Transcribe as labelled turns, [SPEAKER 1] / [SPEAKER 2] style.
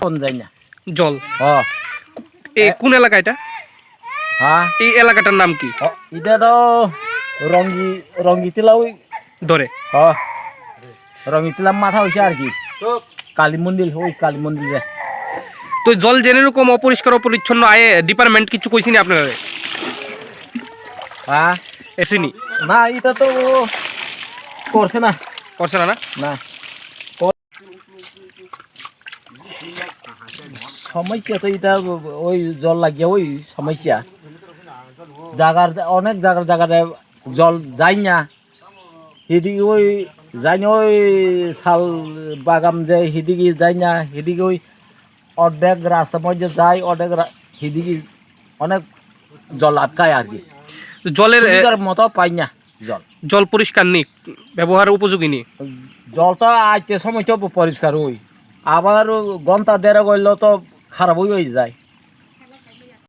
[SPEAKER 1] কোন যায় না
[SPEAKER 2] জল কোন এলাকা এটা?
[SPEAKER 1] হ্যাঁ,
[SPEAKER 2] এই এলাকাটার নাম কি?
[SPEAKER 1] এটা তো রঙ্গিতিলা ওই
[SPEAKER 2] ধরে
[SPEAKER 1] রঙ্গিতিলা মাথা হয়েছে আর কি, কালী মন্দির, ওই কালী মন্দির।
[SPEAKER 2] তো জল জেনে রকম অপরিষ্কার অপরিচ্ছন্ন আয়ে ডিপার্টমেন্ট কিছু কইছিনি আপনারা?
[SPEAKER 1] হ্যাঁ,
[SPEAKER 2] এসিনি
[SPEAKER 1] না এটা তো করছে না,
[SPEAKER 2] করছে না?
[SPEAKER 1] না সমস্যা তো এটা ওই জল লাগিয়ে ওই সমস্যা জায়গার অনেক জায়গায় জল যায় না, সেদিকে ওই যাই না, ওই শাল বাগান যে সেদিকে যাই না, সেদিকে ওই অর্ধেক রাস্তার মধ্যে যায়, অর্ধেক সেদিকে অনেক জল আটকায় আর কি,
[SPEAKER 2] জলের
[SPEAKER 1] মতো পাই না।
[SPEAKER 2] জল পরিষ্কার নেই, ব্যবহার উপযোগী নেই।
[SPEAKER 1] জলটা আইতে সময় তো পরিষ্কার হই, আবার ঘন্টা দেড় গেল তো খারাপ হয়ে যায়।